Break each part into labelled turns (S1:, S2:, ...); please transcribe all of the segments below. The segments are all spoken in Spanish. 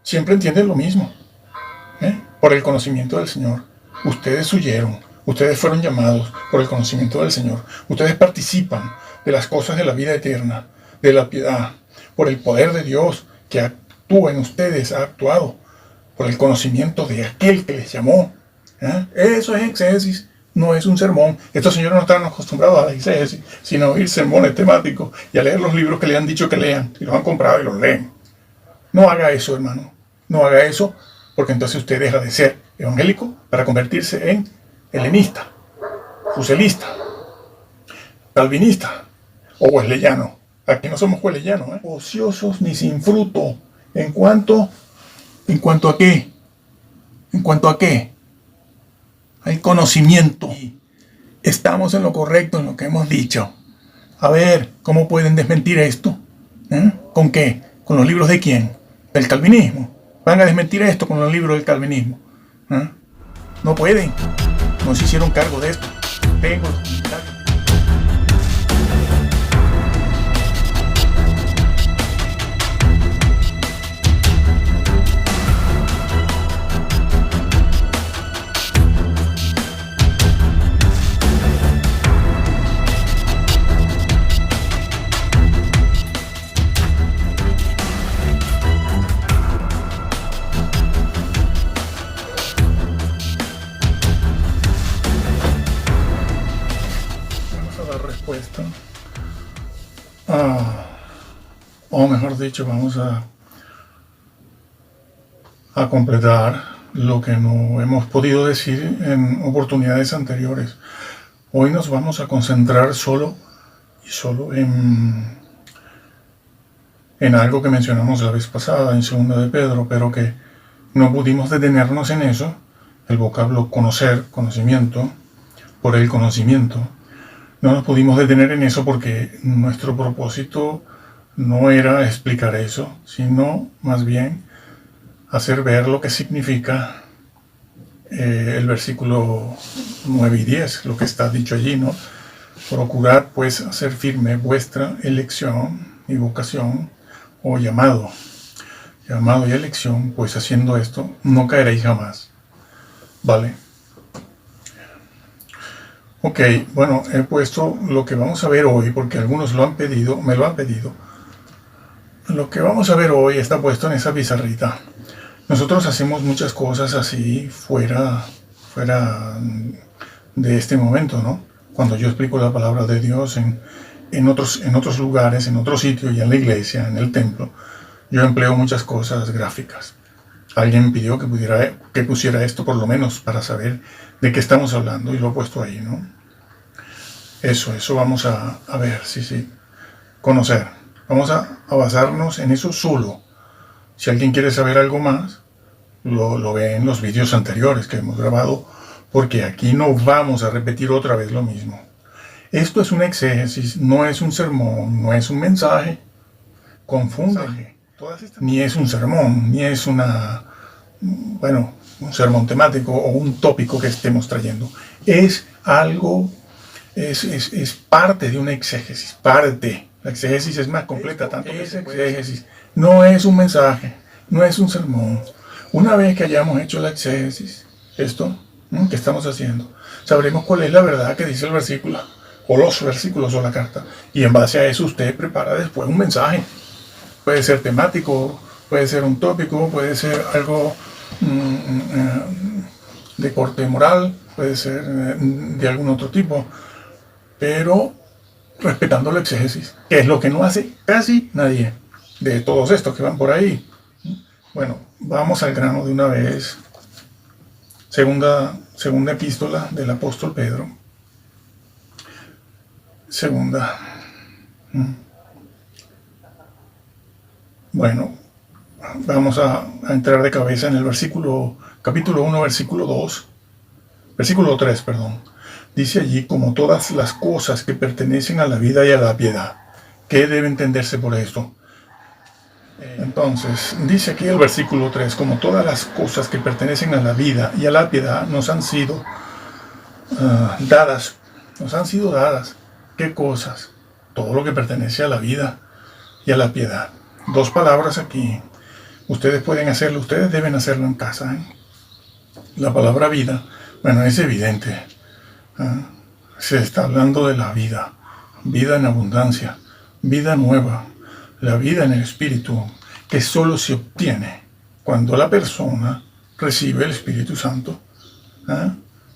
S1: siempre entienden lo mismo, por el conocimiento del Señor. Ustedes huyeron, ustedes fueron llamados por el conocimiento del Señor. Ustedes participan de las cosas de la vida eterna, de la piedad, por el poder de Dios que actúa en ustedes, ha actuado, por el conocimiento de aquel que les llamó. Eso es exégesis, no es un sermón. Estos señores no están acostumbrados a la exégesis, sino a oír sermones temáticos y a leer los libros que le han dicho que lean, y los han comprado y los leen. No haga eso, hermano. No haga eso, porque entonces usted deja de ser evangélico para convertirse en helenista, fuselista, calvinista o wesleyano. Aquí no somos wesleyanos, ociosos ni sin fruto. ¿En cuanto a qué? ¿En cuanto a qué? Hay conocimiento. Estamos en lo correcto en lo que hemos dicho. A ver, ¿cómo pueden desmentir esto? ¿Con qué? ¿Con los libros de quién? Del calvinismo. Van a desmentir esto con los libros del calvinismo. No pueden. No se hicieron cargo de esto. Tengo los comentarios. Respuesta. O mejor dicho, vamos a completar lo que no hemos podido decir en oportunidades anteriores. Hoy nos vamos a concentrar solo en algo que mencionamos la vez pasada, en 2 de Pedro, pero que no pudimos detenernos en eso, el vocablo conocer, conocimiento, por el conocimiento. No nos pudimos detener en eso porque nuestro propósito no era explicar eso, sino más bien hacer ver lo que significa el versículo 9 y 10, lo que está dicho allí, ¿no? Procurad pues hacer firme vuestra elección y vocación o llamado y elección, pues haciendo esto no caeréis jamás, ¿vale? Ok, bueno, he puesto lo que vamos a ver hoy, porque algunos me lo han pedido. Lo que vamos a ver hoy está puesto en esa pizarrita. Nosotros hacemos muchas cosas así fuera de este momento, ¿no? Cuando yo explico la palabra de Dios en otros lugares, en otros sitios y en la iglesia, en el templo, yo empleo muchas cosas gráficas. Alguien pidió que pusiera esto por lo menos para saber de qué estamos hablando y lo he puesto ahí, ¿no? Eso vamos a ver, sí. Conocer. Vamos a basarnos en eso solo. Si alguien quiere saber algo más, lo ve en los vídeos anteriores que hemos grabado, porque aquí no vamos a repetir otra vez lo mismo. Esto es una exégesis, no es un sermón, no es un mensaje. Confunden. Ni es un sermón, ni es un sermón temático o un tópico que estemos trayendo. Es algo, es parte de una exégesis, parte. La exégesis es más completa, tanto que es exégesis. No es un mensaje, no es un sermón. Una vez que hayamos hecho la exégesis, esto que estamos haciendo, sabremos cuál es la verdad que dice el versículo, o los versículos o la carta. Y en base a eso usted prepara después un mensaje. Puede ser temático, puede ser un tópico, puede ser algo de corte moral, puede ser de algún otro tipo, pero respetando la exégesis, que es lo que no hace casi nadie de todos estos que van por ahí. Bueno, vamos al grano de una vez. Segunda epístola del apóstol Pedro. Segunda. Bueno, vamos a entrar de cabeza en el capítulo 1, versículo 3, perdón. Dice allí, como todas las cosas que pertenecen a la vida y a la piedad. ¿Qué debe entenderse por esto? Entonces, dice aquí el versículo 3, como todas las cosas que pertenecen a la vida y a la piedad nos han sido dadas. ¿Qué cosas? Todo lo que pertenece a la vida y a la piedad. Dos palabras aquí. Ustedes pueden hacerlo, ustedes deben hacerlo en casa. La palabra vida, bueno, es evidente. Se está hablando de la vida, vida en abundancia, vida nueva, la vida en el Espíritu, que solo se obtiene cuando la persona recibe el Espíritu Santo,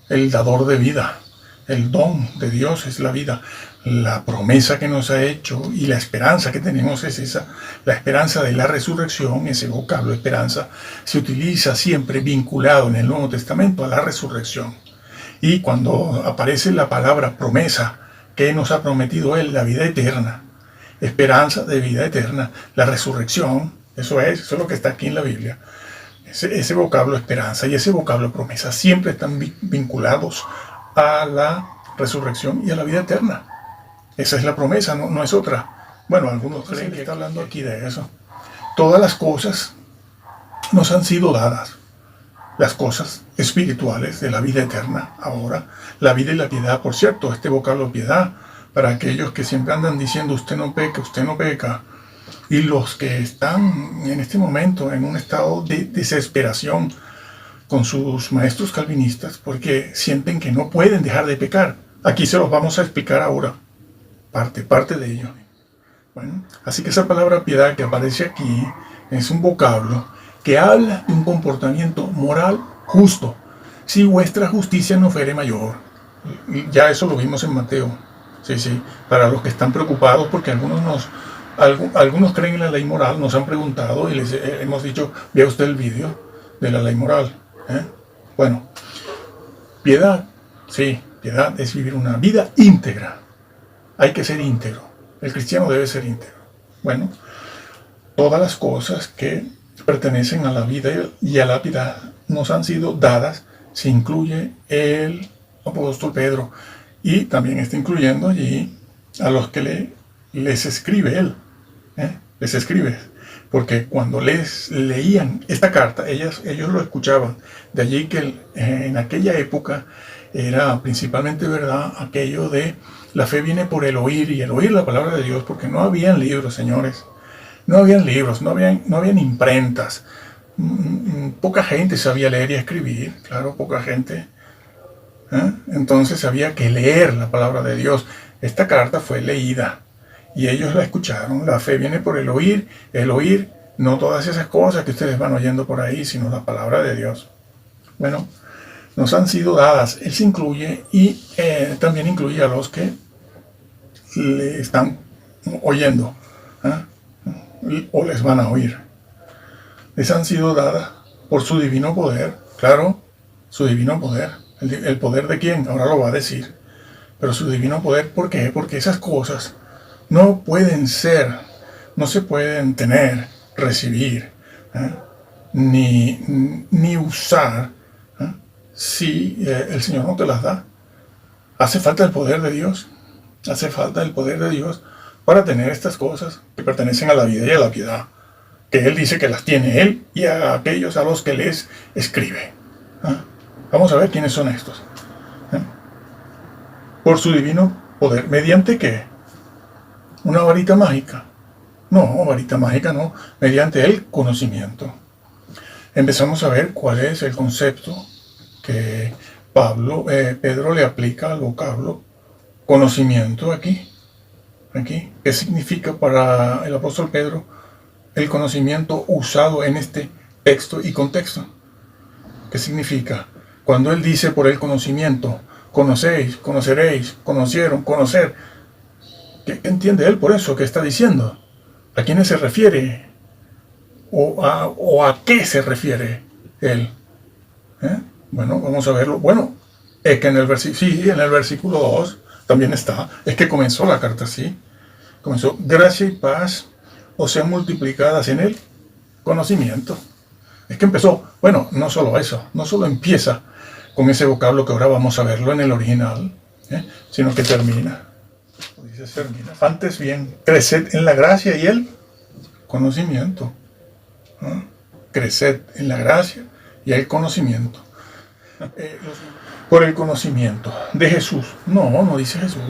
S1: el dador de vida. El don de Dios es la vida. La promesa que nos ha hecho y la esperanza que tenemos es esa. La esperanza de la resurrección, ese vocablo esperanza, se utiliza siempre vinculado en el Nuevo Testamento a la resurrección. Y cuando aparece la palabra promesa, que nos ha prometido Él, la vida eterna, esperanza de vida eterna, la resurrección, eso es lo que está aquí en la Biblia. Ese vocablo esperanza y ese vocablo promesa siempre están vinculados a la resurrección y a la vida eterna. Esa es la promesa, no es otra. Bueno, algunos creen que está hablando aquí de eso. Todas las cosas nos han sido dadas. Las cosas espirituales de la vida eterna ahora. La vida y la piedad, por cierto, este vocablo piedad, para aquellos que siempre andan diciendo usted no peca. Y los que están en este momento en un estado de desesperación con sus maestros calvinistas porque sienten que no pueden dejar de pecar. Aquí se los vamos a explicar ahora, parte de ello. Bueno, así que esa palabra piedad que aparece aquí es un vocablo que habla de un comportamiento moral justo. Si vuestra justicia no fuere mayor. Ya eso lo vimos en Mateo. Sí, para los que están preocupados porque algunos creen en la ley moral, nos han preguntado y les hemos dicho, vea usted el vídeo de la ley moral. Bueno, piedad, sí, piedad es vivir una vida íntegra. Hay que ser íntegro. El cristiano debe ser íntegro. Bueno, todas las cosas que pertenecen a la vida y a la piedad nos han sido dadas, se incluye el apóstol Pedro y también está incluyendo allí a los que les escribe él. Les escribe. Porque cuando les leían esta carta, ellos lo escuchaban. De allí que en aquella época era principalmente verdad aquello de la fe viene por el oír y el oír la palabra de Dios, porque no habían libros, señores. No habían libros, no habían imprentas. Poca gente sabía leer y escribir, claro, poca gente. Entonces había que leer la palabra de Dios. Esta carta fue leída. Y ellos la escucharon. La fe viene por el oír, no todas esas cosas que ustedes van oyendo por ahí, sino la palabra de Dios. Bueno, nos han sido dadas. Él se incluye y también incluye a los que le están oyendo o les van a oír. Les han sido dadas por su divino poder, claro, su divino poder. ¿El poder de quién? Ahora lo va a decir. Pero su divino poder, ¿por qué? Porque esas cosas no pueden ser, no se pueden tener, recibir, ni usar si el Señor no te las da. Hace falta el poder de Dios. Hace falta el poder de Dios para tener estas cosas que pertenecen a la vida y a la piedad. Que Él dice que las tiene Él y a aquellos a los que les escribe. Vamos a ver quiénes son estos. Por su divino poder. ¿Mediante qué? ¿Una varita mágica? No, varita mágica no. Mediante el conocimiento. Empezamos a ver cuál es el concepto que Pedro le aplica al vocablo conocimiento aquí. ¿Qué significa para el apóstol Pedro el conocimiento usado en este texto y contexto? ¿Qué significa? Cuando él dice por el conocimiento, conocéis, conoceréis, conocieron, conocer. ¿Qué entiende él por eso? ¿Qué está diciendo? ¿A quiénes se refiere? ¿O a qué se refiere él? Bueno, vamos a verlo. Bueno, es que en el versículo 2 también está. Es que comenzó la carta así. Comenzó, gracia y paz os sean multiplicadas en el conocimiento. Es que empezó, bueno, no solo eso, no solo empieza con ese vocablo que ahora vamos a verlo en el original, sino que termina. Antes bien, creced en la gracia y el conocimiento. Creced en la gracia y el conocimiento. Por el conocimiento de Jesús. No dice Jesús.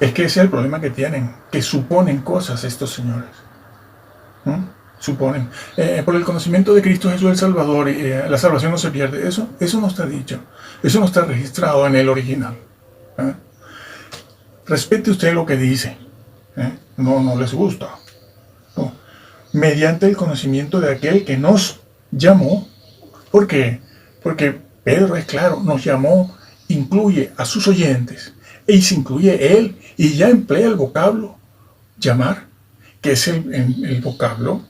S1: Es que ese es el problema que tienen, que suponen cosas estos señores. suponen. Por el conocimiento de Cristo Jesús el Salvador, la salvación no se pierde. Eso no está dicho. Eso no está registrado en el original. Respete usted lo que dice. No les gusta. No. Mediante el conocimiento de aquel que nos llamó. ¿Por qué? Porque Pedro es claro, nos llamó, incluye a sus oyentes, y se incluye él, y ya emplea el vocablo llamar, que es el vocablo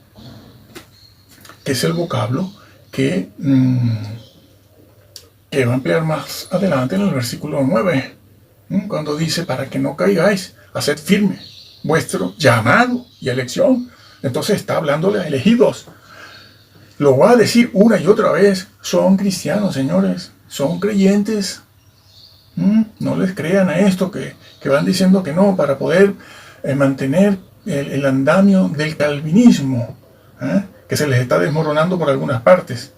S1: que va a emplear más adelante en el versículo 9, cuando dice, para que no caigáis, haced firme vuestro llamado y elección. Entonces está hablándole a elegidos. Lo va a decir una y otra vez, son cristianos, señores, son creyentes. No les crean a esto que van diciendo que no, para poder mantener el andamio del calvinismo, que se les está desmoronando por algunas partes.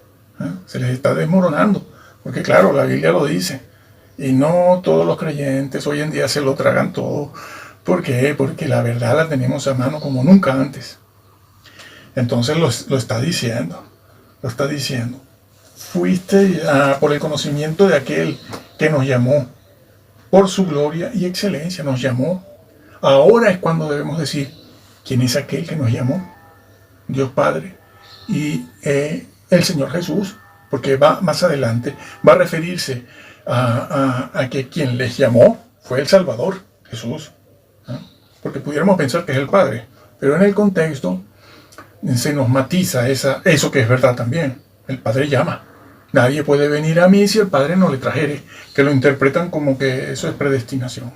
S1: Se les está desmoronando, porque claro, la Biblia lo dice. Y no todos los creyentes hoy en día se lo tragan todo. ¿Por qué? Porque la verdad la tenemos a mano como nunca antes. Entonces lo está diciendo. Lo está diciendo. Fuiste por el conocimiento de aquel que nos llamó. Por su gloria y excelencia nos llamó. Ahora es cuando debemos decir, ¿quién es aquel que nos llamó? Dios Padre y el Señor Jesús. Porque va más adelante, va a referirse a que quien les llamó fue el Salvador, Jesús. Porque pudiéramos pensar que es el Padre. Pero en el contexto se nos matiza eso que es verdad también. El Padre llama. Nadie puede venir a mí si el Padre no le trajere. Que lo interpretan como que eso es predestinación.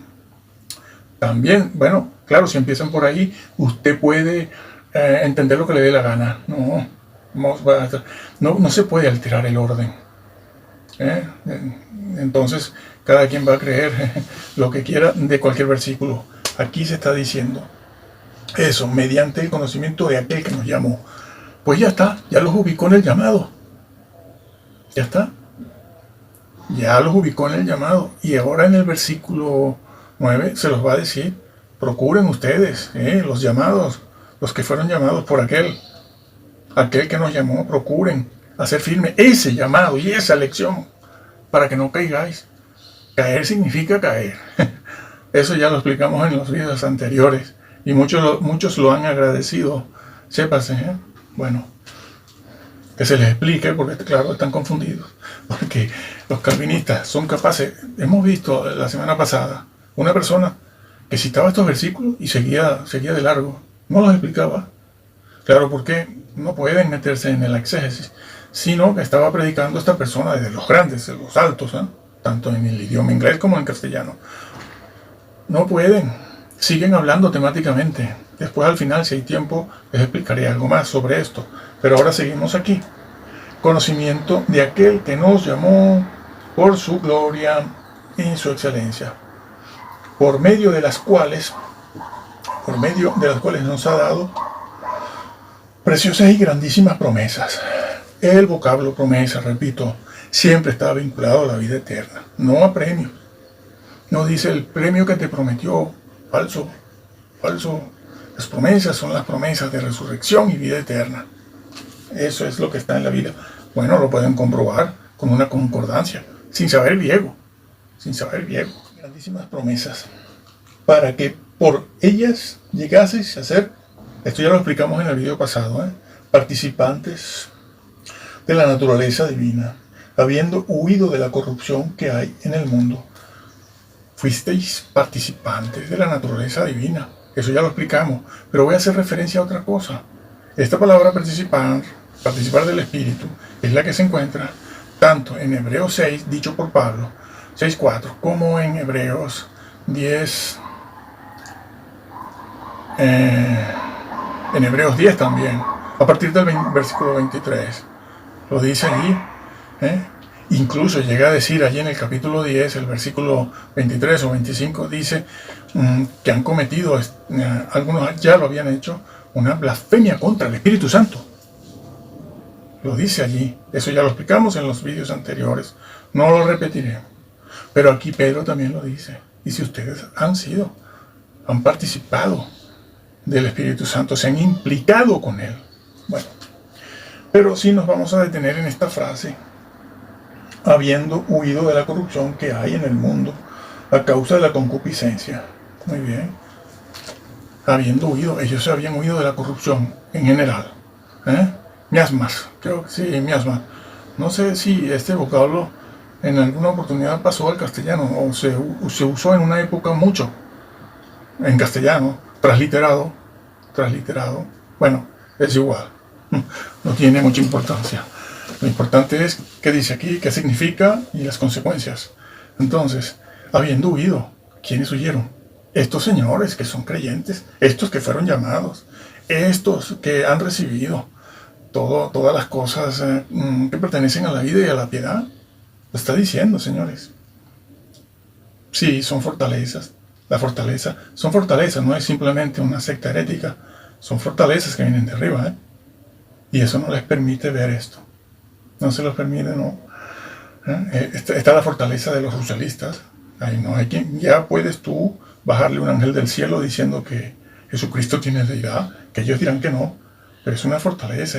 S1: También, bueno, claro, si empiezan por ahí, usted puede entender lo que le dé la gana. No se puede alterar el orden. Entonces, cada quien va a creer lo que quiera de cualquier versículo. Aquí se está diciendo eso, mediante el conocimiento de aquel que nos llamó. Pues ya está, ya los ubicó en el llamado. Ya está. Ya los ubicó en el llamado. Y ahora en el versículo 9 se los va a decir, procuren ustedes, los llamados, los que fueron llamados por aquel que nos llamó, procuren hacer firme ese llamado y esa elección para que no caigáis. Caer significa caer. Eso ya lo explicamos en los videos anteriores y muchos lo han agradecido. Sépase, bueno, que se les explique porque claro, están confundidos. Porque los calvinistas son capaces, hemos visto la semana pasada, una persona que citaba estos versículos y seguía de largo, no los explicaba. Claro, porque no pueden meterse en el exégesis, sino que estaba predicando esta persona desde los grandes, de los altos, tanto en el idioma inglés como en castellano. No pueden, siguen hablando temáticamente. Después al final, si hay tiempo, les explicaré algo más sobre esto. Pero ahora seguimos aquí. Conocimiento de aquel que nos llamó por su gloria y su excelencia, por medio de las cuales nos ha dado preciosas y grandísimas promesas. El vocablo promesa, repito, siempre está vinculado a la vida eterna, no a premios. No dice el premio que te prometió, falso. Las promesas son las promesas de resurrección y vida eterna. Eso es lo que está en la Biblia. Bueno, lo pueden comprobar con una concordancia, sin saber griego. Grandísimas promesas, para que por ellas llegaseis a ser, esto ya lo explicamos en el video pasado, participantes de la naturaleza divina, habiendo huido de la corrupción que hay en el mundo. Fuisteis participantes de la naturaleza divina. Eso ya lo explicamos, pero voy a hacer referencia a otra cosa. Esta palabra participar del Espíritu, es la que se encuentra tanto en Hebreos 6, dicho por Pablo, 6:4, como en Hebreos 10, en Hebreos 10 también, a partir del versículo 23. Lo dice allí, incluso llega a decir allí en el capítulo 10, el versículo 23 o 25, dice que han cometido, algunos ya lo habían hecho, una blasfemia contra el Espíritu Santo. Lo dice allí. Eso ya lo explicamos en los vídeos anteriores. No lo repetiré. Pero aquí Pedro también lo dice. Y si ustedes han participado del Espíritu Santo, se han implicado con él. Bueno, pero sí nos vamos a detener en esta frase: habiendo huido de la corrupción que hay en el mundo a causa de la concupiscencia. Muy bien. Habiendo huido, ellos se habían huido de la corrupción en general. Miasmas, creo que sí, miasmas. No sé si este vocablo en alguna oportunidad pasó al castellano o se usó en una época mucho en castellano, transliterado. Bueno, es igual, no tiene mucha importancia. Lo importante es qué dice aquí, qué significa y las consecuencias. Entonces, habiendo huido, ¿quiénes huyeron? Estos señores que son creyentes, estos que fueron llamados, estos que han recibido todas las cosas que pertenecen a la vida y a la piedad. Lo está diciendo, señores. Sí, son fortalezas. La fortaleza, son fortalezas, no es simplemente una secta herética, son fortalezas que vienen de arriba, y eso no les permite ver esto. No se los permite, no. Está la fortaleza de los ruselistas. Ahí no hay quien, ya puedes tú bajarle un ángel del cielo diciendo que Jesucristo tiene deidad, que ellos dirán que no, pero es una fortaleza,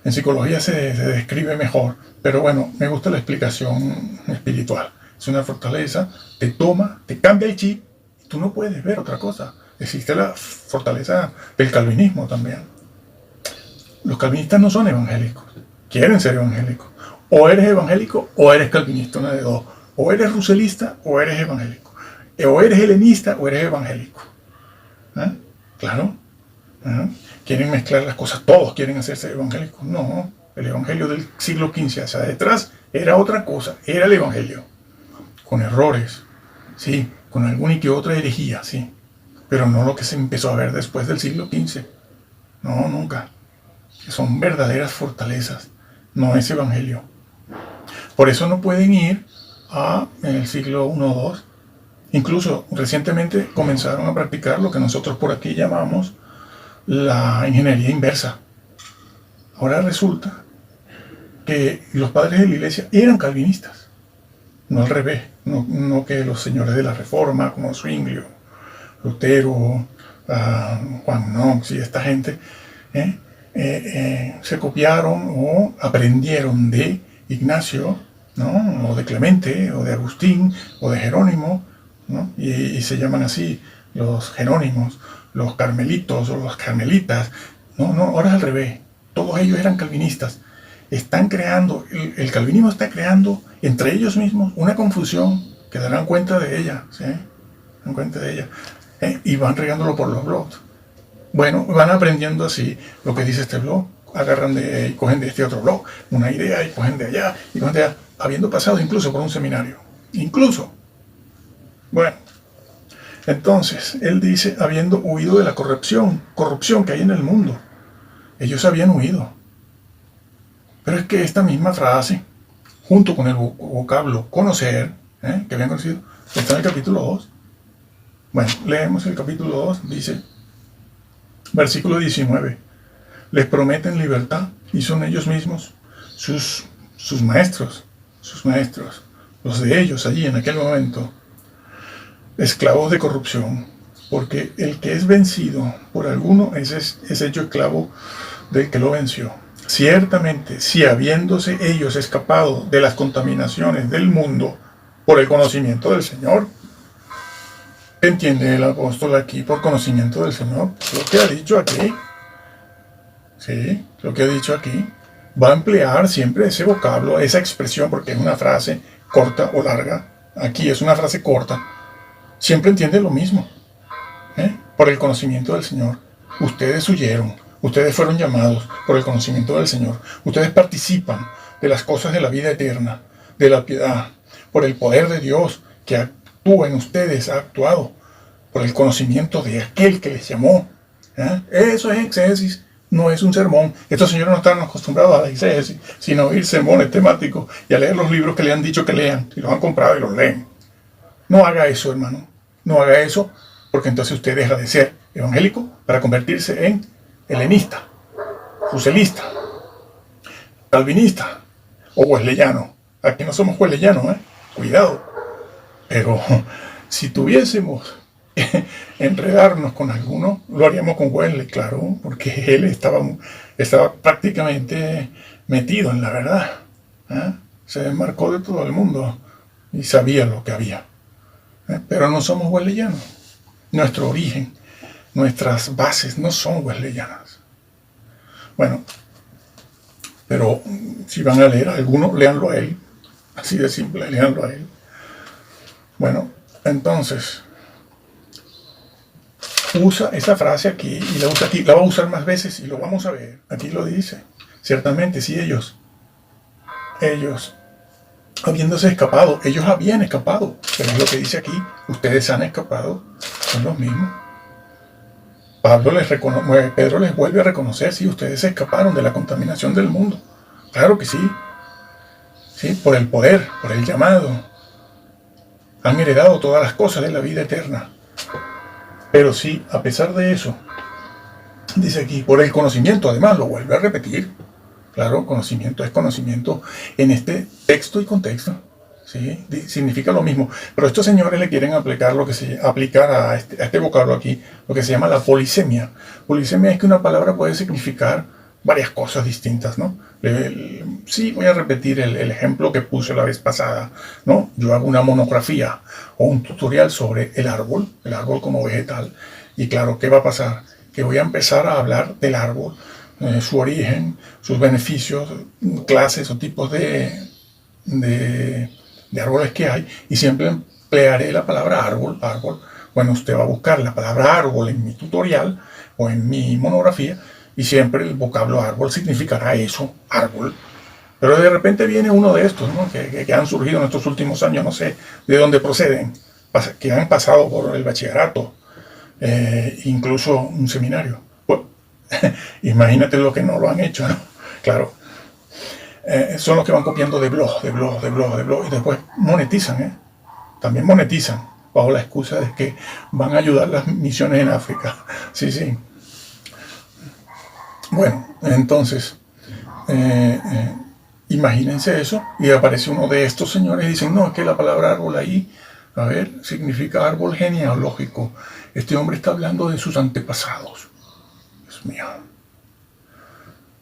S1: en psicología se describe mejor, pero bueno, me gusta la explicación espiritual. Es una fortaleza, te toma, te cambia el chip, y tú no puedes ver otra cosa. Existe la fortaleza del calvinismo también. Los calvinistas no son evangélicos, quieren ser evangélicos. O eres evangélico o eres calvinista, una de dos. O eres ruselista o eres evangélico. O eres helenista o eres evangélico. Claro. Quieren mezclar las cosas, todos quieren hacerse evangélicos. No, el evangelio del siglo XV hacia detrás era otra cosa, era el evangelio. Con errores, sí, con alguna y que otra herejía, sí. Pero no lo que se empezó a ver después del siglo XV. No, nunca. Son verdaderas fortalezas, no es evangelio. Por eso no pueden ir en el siglo I o II. Incluso recientemente comenzaron a practicar lo que nosotros por aquí llamamos la ingeniería inversa. Ahora resulta que los padres de la iglesia eran calvinistas, no al revés, no que los señores de la Reforma como Zwinglio, Lutero, Juan Knox y esta gente se copiaron o aprendieron de Ignacio, ¿no? O de Clemente, o de Agustín, o de Jerónimo, ¿no? Y se llaman así los jerónimos, los carmelitos o los carmelitas. No, ahora es al revés. Todos ellos eran calvinistas. Están creando, el calvinismo está creando entre ellos mismos una confusión que darán cuenta de ella, ¿sí? Dan cuenta de ella. Y van regándolo por los blogs. Bueno, van aprendiendo así lo que dice este blog. Agarran y cogen de este otro blog una idea y cogen de allá y cogen de allá, habiendo pasado incluso por un seminario. Incluso. Bueno. Entonces, él dice, habiendo huido de la corrupción que hay en el mundo. Ellos habían huido. Pero es que esta misma frase, junto con el vocablo conocer, que habían conocido, está en el capítulo 2. Bueno, leemos el capítulo 2, dice, versículo 19. Les prometen libertad y son ellos mismos sus maestros, los de ellos allí en aquel momento, esclavos de corrupción, porque el que es vencido por alguno es hecho esclavo del que lo venció. Ciertamente, si habiéndose ellos escapado de las contaminaciones del mundo por el conocimiento del Señor, ¿qué entiende el apóstol aquí por conocimiento del Señor? Lo que ha dicho aquí, sí, lo que ha dicho aquí, va a emplear siempre ese vocablo, esa expresión, porque es una frase corta o larga. Aquí es una frase corta. Siempre entiende lo mismo, por el conocimiento del Señor. Ustedes huyeron, ustedes fueron llamados por el conocimiento del Señor. Ustedes participan de las cosas de la vida eterna, de la piedad, por el poder de Dios que actúa en ustedes, ha actuado, por el conocimiento de aquel que les llamó. Eso es exégesis, no es un sermón. Estos señores no están acostumbrados a la exégesis, sino a oír sermones temáticos y a leer los libros que le han dicho que lean, y los han comprado y los leen. No haga eso, hermano. No haga eso, porque entonces usted deja de ser evangélico para convertirse en helenista, ruselista, calvinista o wesleyano. Aquí no somos wesleyanos, cuidado. Pero si tuviésemos enredarnos con alguno, lo haríamos con Wesley, claro, porque él estaba prácticamente metido en la verdad. ¿Eh? Se desmarcó de todo el mundo y sabía lo que había. Pero no somos wesleyanos. Nuestro origen, nuestras bases no son wesleyanas. Bueno, pero si van a leer a alguno, léanlo a él. Así de simple, léanlo a él. Bueno, entonces, usa esa frase aquí y la usa aquí. La va a usar más veces y lo vamos a ver. Aquí lo dice. Ciertamente, si ellos, habiéndose escapado, ellos habían escapado, pero es lo que dice aquí, ustedes han escapado, son los mismos. Pedro les vuelve a reconocer, sí, ustedes se escaparon de la contaminación del mundo. Claro que sí, sí, por el poder, por el llamado. Han heredado todas las cosas de la vida eterna. Pero sí, a pesar de eso, dice aquí, por el conocimiento, además lo vuelve a repetir. Claro, conocimiento es conocimiento en este texto y contexto. ¿Sí? Significa lo mismo. Pero estos señores le quieren aplicar a este vocablo aquí lo que se llama la polisemia. Polisemia es que una palabra puede significar varias cosas distintas, ¿no? Sí, voy a repetir el ejemplo que puse la vez pasada, ¿no? Yo hago una monografía o un tutorial sobre el árbol como vegetal. Y claro, ¿qué va a pasar? Que voy a empezar a hablar del árbol, su origen, sus beneficios, clases o tipos de árboles que hay, y siempre emplearé la palabra árbol. Bueno, usted va a buscar la palabra árbol en mi tutorial o en mi monografía, y siempre el vocablo árbol significará eso, árbol. Pero de repente viene uno de estos, ¿no? que han surgido en estos últimos años, no sé de dónde proceden, que han pasado por el bachillerato, incluso un seminario. Bueno, imagínate lo que no lo han hecho, ¿no? Claro. Son los que van copiando de blog, y después monetizan, también monetizan, bajo la excusa de que van a ayudar las misiones en África. Sí, sí. Bueno, entonces, imagínense eso, y aparece uno de estos señores y dicen, no, es que la palabra árbol ahí, a ver, significa árbol genealógico. Este hombre está hablando de sus antepasados. Dios mío.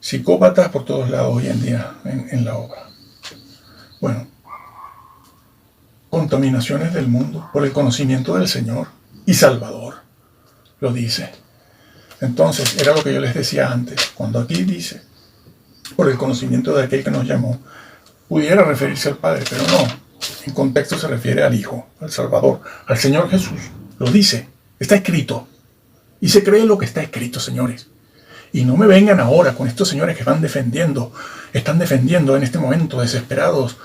S1: Psicópatas por todos lados hoy en día en la obra. Bueno, contaminaciones del mundo por el conocimiento del Señor y Salvador, lo dice. Entonces, era lo que yo les decía antes, cuando aquí dice, por el conocimiento de aquel que nos llamó, pudiera referirse al Padre, pero no, en contexto se refiere al Hijo, al Salvador, al Señor Jesús. Lo dice, está escrito, y se cree lo que está escrito, señores. Y no me vengan ahora con estos señores que están defendiendo en este momento desesperados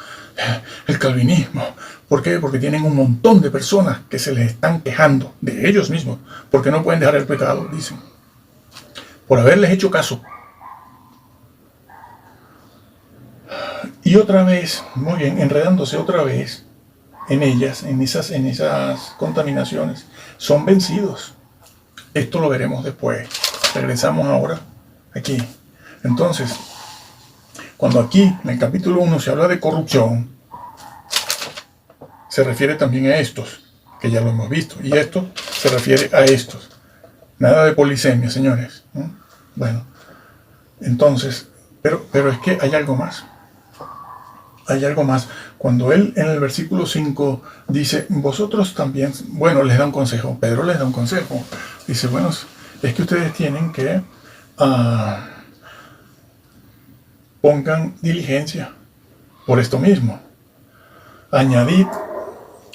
S1: el calvinismo. ¿Por qué? Porque tienen un montón de personas que se les están quejando de ellos mismos, porque no pueden dejar el pecado, dicen, por haberles hecho caso. Y otra vez, muy bien, enredándose otra vez en ellas, en esas contaminaciones, son vencidos. Esto lo veremos después. Regresamos ahora aquí. Entonces, cuando aquí en el capítulo 1 se habla de corrupción, se refiere también a estos, que ya lo hemos visto, y esto se refiere a estos. Nada de polisemia, señores, ¿no? Bueno, entonces, pero es que hay algo más. Hay algo más. Cuando él en el versículo 5 dice, vosotros también, bueno, les da un consejo, Pedro les da un consejo. Dice, bueno, es que ustedes tienen que pongan diligencia por esto mismo. Añadid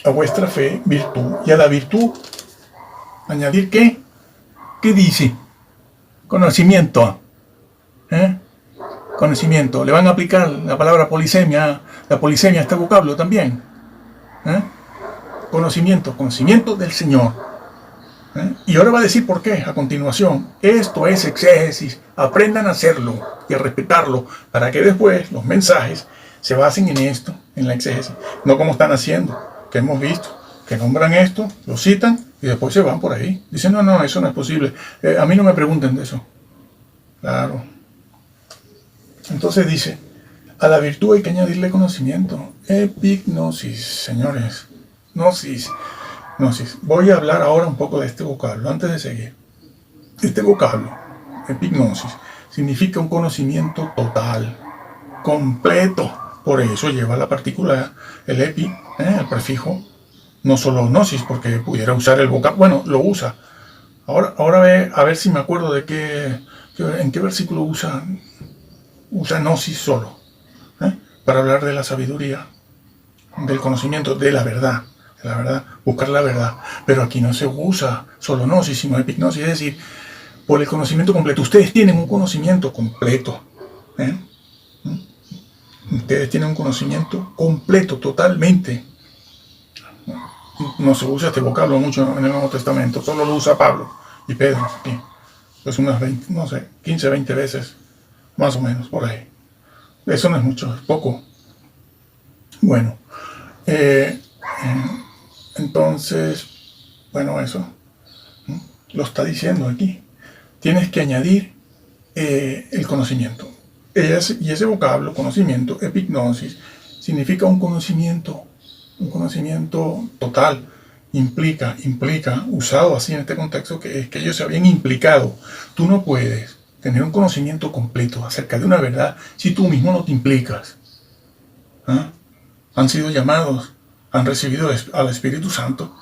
S1: a vuestra fe virtud, y a la virtud, ¿añadir qué? ¿Qué dice? Conocimiento. Conocimiento. Le van a aplicar la palabra polisemia, la polisemia a este vocablo también. Conocimiento del Señor. Y ahora va a decir por qué a continuación. Esto es exégesis. Aprendan a hacerlo y a respetarlo para que después los mensajes se basen en esto, en la exégesis. No como están haciendo, que hemos visto, que nombran esto, lo citan y después se van por ahí. Dicen, no, eso no es posible. A mí no me pregunten de eso. Claro. Entonces dice, a la virtud hay que añadirle conocimiento. Epignosis, señores. Gnosis. Epignosis. Voy a hablar ahora un poco de este vocablo, antes de seguir. Este vocablo, epignosis, significa un conocimiento total, completo. Por eso lleva la partícula, el epi, el prefijo, no solo gnosis, porque pudiera usar el vocablo, bueno, lo usa. Ahora ve, a ver si me acuerdo de en qué versículo usa gnosis solo, para hablar de la sabiduría, del conocimiento, de la verdad, buscar la verdad. Pero aquí no se usa solo gnosis, sino epignosis, es decir, por el conocimiento completo. Ustedes tienen un conocimiento completo. Ustedes tienen un conocimiento completo, totalmente. No se usa este vocablo mucho en el Nuevo Testamento, solo lo usa Pablo y Pedro. Pues unas 20, no sé, 15, 20 veces, más o menos, por ahí. Eso no es mucho, es poco. Bueno, entonces, bueno, eso lo está diciendo aquí. Tienes que añadir el conocimiento. Y ese vocablo, conocimiento, epignosis, significa un conocimiento total. Implica, usado así en este contexto, que es que ellos se habían implicado. Tú no puedes tener un conocimiento completo acerca de una verdad si tú mismo no te implicas. Han sido llamados, han recibido al Espíritu Santo.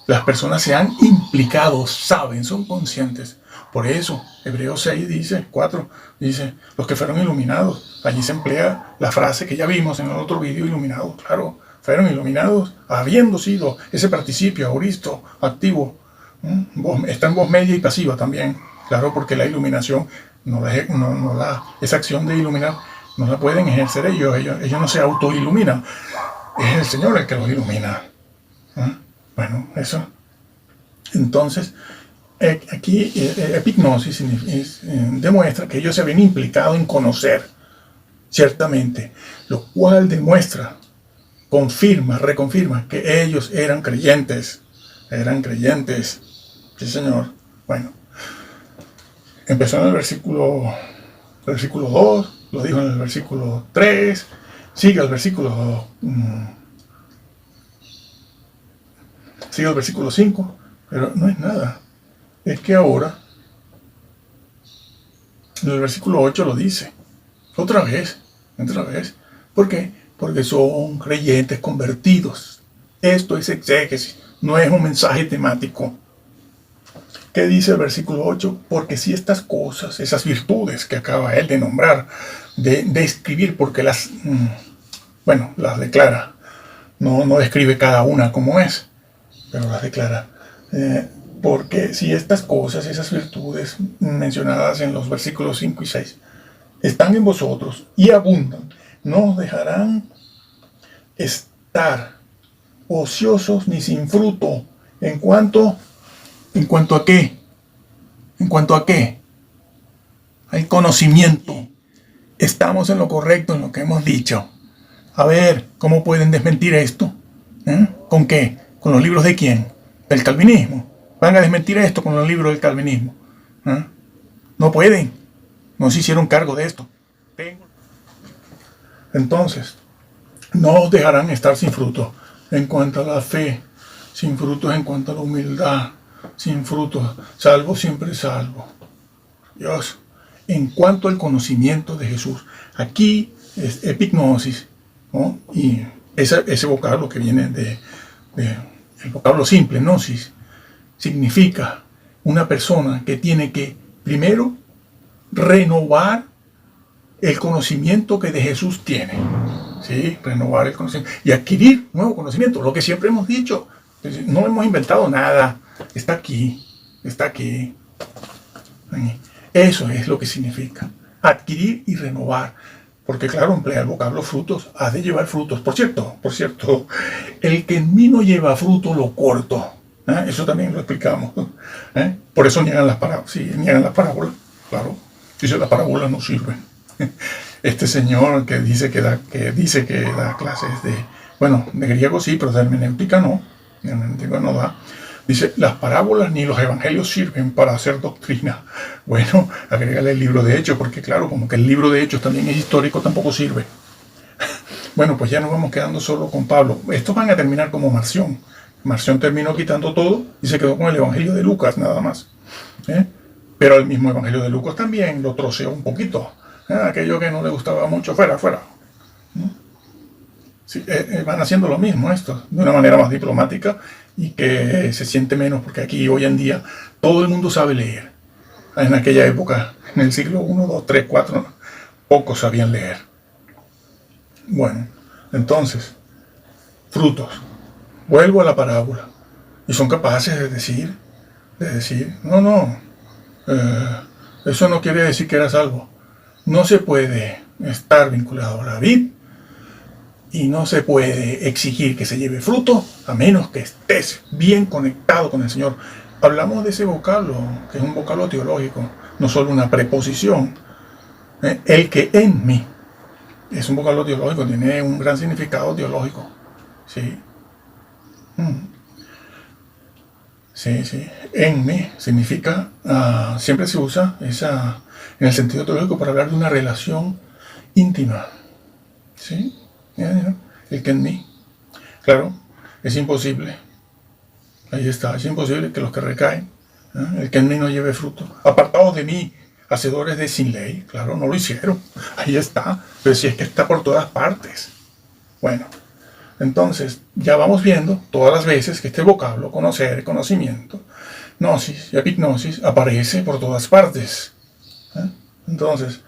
S1: Las personas se han implicado, saben, son conscientes. Por eso, Hebreos 6 dice, 4, dice, los que fueron iluminados. Allí se emplea la frase que ya vimos en el otro vídeo, iluminados. Claro, fueron iluminados habiendo sido ese participio, auristo, activo. Está en voz media y pasiva también. Claro, porque la iluminación, esa acción de iluminar, no la pueden ejercer ellos no se autoiluminan. Es el Señor el que los ilumina. Bueno, eso. Entonces, aquí epignosis demuestra que ellos se habían implicado en conocer, ciertamente, lo cual demuestra, reconfirma que ellos eran creyentes. Sí, Señor. Bueno, empezó en el versículo 2, lo dijo en el versículo 3, sigue el versículo 5, pero no es nada. Es que ahora, en el versículo 8 lo dice, otra vez. ¿Por qué? Porque son creyentes convertidos. Esto es exégesis, no es un mensaje temático. ¿Qué dice el versículo 8? Porque si estas cosas, esas virtudes que acaba él de nombrar, de escribir, porque las declara, no describe cada una como es, pero las declara. Porque si estas cosas, esas virtudes mencionadas en los versículos 5 y 6, están en vosotros y abundan, no os dejarán estar ociosos ni sin fruto. ¿En cuanto a qué? ¿En cuanto a qué? Al conocimiento. Estamos en lo correcto, en lo que hemos dicho. A ver, ¿cómo pueden desmentir esto? ¿Con qué? ¿Con los libros de quién? Del calvinismo. Van a desmentir esto con los libros del calvinismo. No pueden. No se hicieron cargo de esto. Entonces, no os dejarán estar sin fruto en cuanto a la fe, sin frutos en cuanto a la humildad, sin frutos, salvo siempre salvo. Dios, en cuanto al conocimiento de Jesús. Aquí es epignosis, ¿no? Y ese vocablo que viene el vocablo simple, gnosis, significa una persona que tiene que, primero, renovar el conocimiento que de Jesús tiene. Sí, renovar el conocimiento y adquirir nuevo conocimiento, lo que siempre hemos dicho. No hemos inventado nada, está aquí. Eso es lo que significa adquirir y renovar, porque claro, emplea el vocablo frutos, ha de llevar frutos. Por cierto, el que en mí no lleva fruto lo corto. Eso también lo explicamos. Por eso niegan las parábolas. Claro, dice las parábolas no sirven. Este señor que dice que da clases de griego sí, pero de hermenéutica no. De hermenéutica no da. Dice, las parábolas ni los evangelios sirven para hacer doctrina. Bueno, agrégale el libro de Hechos, porque claro, como que el libro de Hechos también es histórico, tampoco sirve. Bueno, pues ya nos vamos quedando solo con Pablo. Estos van a terminar como Marción. Marción terminó quitando todo y se quedó con el Evangelio de Lucas nada más. Pero el mismo Evangelio de Lucas también lo troceó un poquito. Aquello que no le gustaba mucho, fuera. Sí, van haciendo lo mismo esto, de una manera más diplomática y que se siente menos, porque aquí hoy en día todo el mundo sabe leer. En aquella época, en el siglo I, II, III, IV, pocos sabían leer. Bueno, entonces, frutos. Vuelvo a la parábola. Y son capaces de decir, no, eso no quiere decir que eras salvo. No se puede estar vinculado a la vid y no se puede exigir que se lleve fruto a menos que estés bien conectado con el Señor. Hablamos de ese vocablo, que es un vocablo teológico, no solo una preposición. El que en mí es un vocablo teológico, tiene un gran significado teológico. Sí. Sí. En mí significa, siempre se usa esa, en el sentido teológico para hablar de una relación íntima. ¿Sí? El que en mí. Claro, es imposible. Ahí está, es imposible que los que recaen, el que en mí no lleve fruto. Apartados de mí, hacedores de sin ley. Claro, no lo hicieron. Ahí está. Pero si es que está por todas partes. Bueno, entonces ya vamos viendo todas las veces que este vocablo, conocer, conocimiento, gnosis y epignosis, aparece por todas partes. Entonces,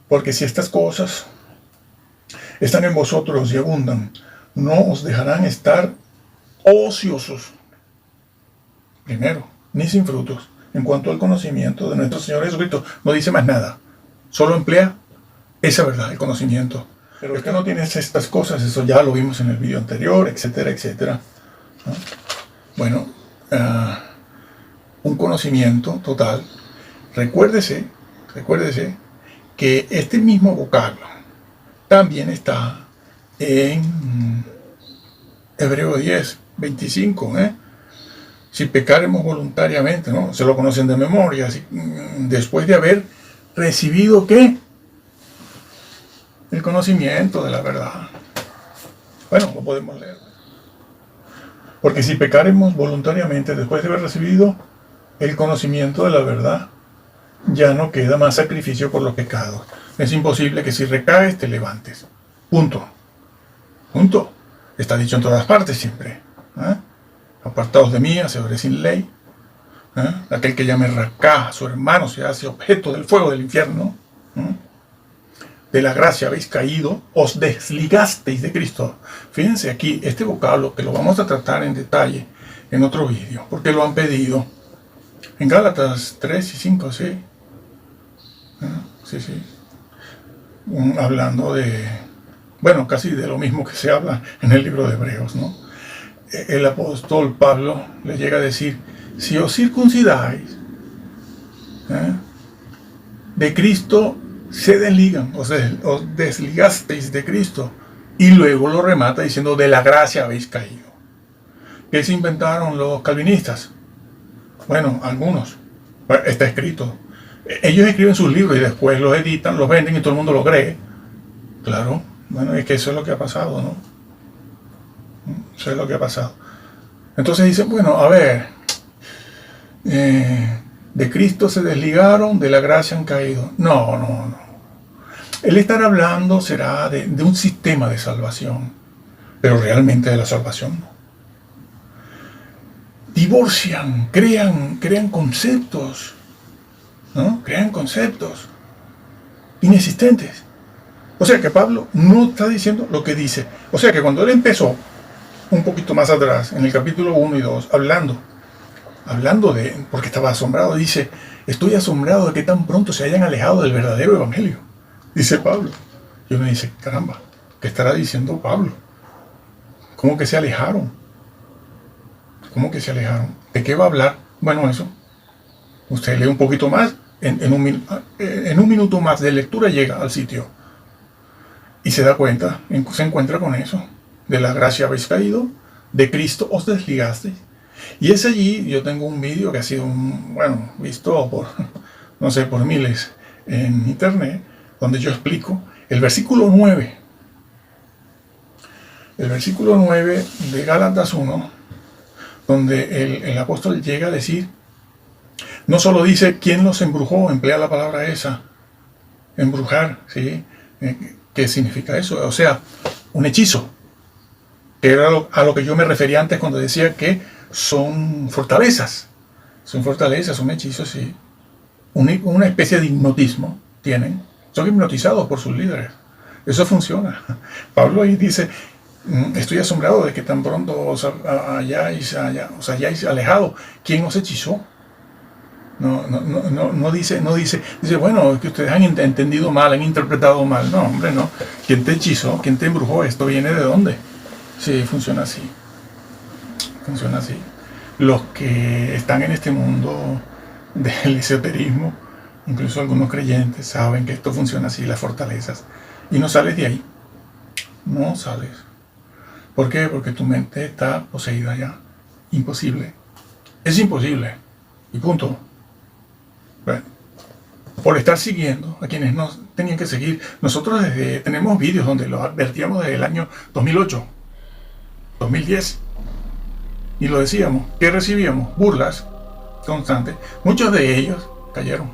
S1: porque si estas cosas están en vosotros y abundan, no os dejarán estar ociosos. Primero, ni sin frutos. En cuanto al conocimiento de nuestro Señor Jesucristo, no dice más nada. Solo emplea esa verdad, el conocimiento. Pero es que no tienes estas cosas, eso ya lo vimos en el video anterior, etcétera, etcétera. Bueno, un conocimiento total. Recuérdese que este mismo vocablo también está en Hebreo 10, 25, si pecaremos voluntariamente, ¿no? Se lo conocen de memoria, después de haber recibido, ¿qué? El conocimiento de la verdad. Bueno, lo podemos leer. Porque si pecaremos voluntariamente después de haber recibido el conocimiento de la verdad, ya no queda más sacrificio por los pecados. Es imposible que si recaes te levantes. Punto. Está dicho en todas partes siempre. Apartados de mí, hacedores sin ley. Aquel que llame racá a su hermano se hace objeto del fuego del infierno. De la gracia habéis caído, os desligasteis de Cristo. Fíjense aquí, este vocablo que lo vamos a tratar en detalle en otro vídeo, porque lo han pedido. En Gálatas 3 y 5, sí. Sí. Hablando de, bueno, casi de lo mismo que se habla en el libro de Hebreos, ¿no? El apóstol Pablo le llega a decir, si os circuncidáis, de Cristo se desligan, os desligasteis de Cristo, y luego lo remata diciendo, de la gracia habéis caído. ¿Qué se inventaron los calvinistas? Bueno, algunos. Está escrito. Ellos escriben sus libros y después los editan, los venden y todo el mundo lo cree. Claro, bueno, es que eso es lo que ha pasado, ¿no? Eso es lo que ha pasado. Entonces dicen, bueno, a ver, de Cristo se desligaron, de la gracia han caído. No. Él estará hablando, será de un sistema de salvación, pero realmente de la salvación no. Divorcian, crean conceptos, ¿no? Crean conceptos inexistentes. O sea que Pablo no está diciendo lo que dice. O sea que cuando él empezó, un poquito más atrás, en el capítulo 1 y 2, hablando de, porque estaba asombrado, dice, estoy asombrado de que tan pronto se hayan alejado del verdadero evangelio, dice Pablo. Y uno dice, caramba, ¿qué estará diciendo Pablo? ¿Cómo que se alejaron? ¿De qué va a hablar? Bueno, eso. Usted lee un poquito más, en un minuto más de lectura llega al sitio. Y se da cuenta, se encuentra con eso. De la gracia habéis caído, de Cristo os desligasteis. Y es allí, yo tengo un vídeo que ha sido, visto por, no sé, por miles en internet, donde yo explico el versículo 9. El versículo 9 de Gálatas 1 donde el apóstol llega a decir, no solo dice quién los embrujó, emplea la palabra esa, embrujar, ¿sí? ¿Qué significa eso? O sea, un hechizo, que era a lo que yo me refería antes cuando decía que son fortalezas, son hechizos, sí. Una especie de hipnotismo tienen, son hipnotizados por sus líderes. Eso funciona. Pablo ahí dice, estoy asombrado de que tan pronto os hayáis alejado. ¿Quién os hechizó? No dice, bueno, es que ustedes han entendido mal, han interpretado mal. No, hombre, no. ¿Quién te hechizó? ¿Quién te embrujó? ¿Esto viene de dónde? Sí, funciona así. Funciona así. Los que están en este mundo del esoterismo, incluso algunos creyentes, saben que esto funciona así, las fortalezas. Y no sales de ahí. No sales. ¿Por qué? Porque tu mente está poseída ya. Imposible. Es imposible. Y punto. Bueno, por estar siguiendo a quienes nos tenían que seguir. Nosotros tenemos vídeos donde lo advertíamos desde el año 2008, 2010. Y lo decíamos. ¿Qué recibíamos? Burlas constantes. Muchos de ellos cayeron.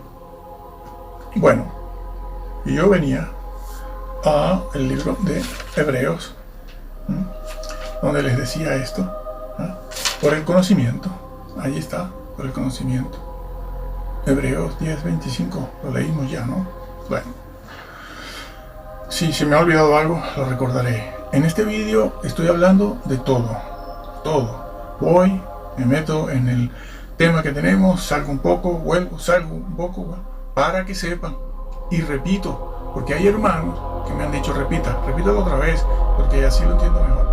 S1: Bueno, y yo venía a el libro de Hebreos, donde les decía esto, por el conocimiento. Ahí está, por el conocimiento. Hebreos 10:25, lo leímos ya, ¿no? Bueno, si se me ha olvidado algo, lo recordaré. En este vídeo estoy hablando de todo. Voy, me meto en el tema que tenemos, salgo un poco, vuelvo, salgo un poco, bueno, para que sepan. Y repito, porque hay hermanos que me han dicho repítalo otra vez, porque así lo entiendo mejor.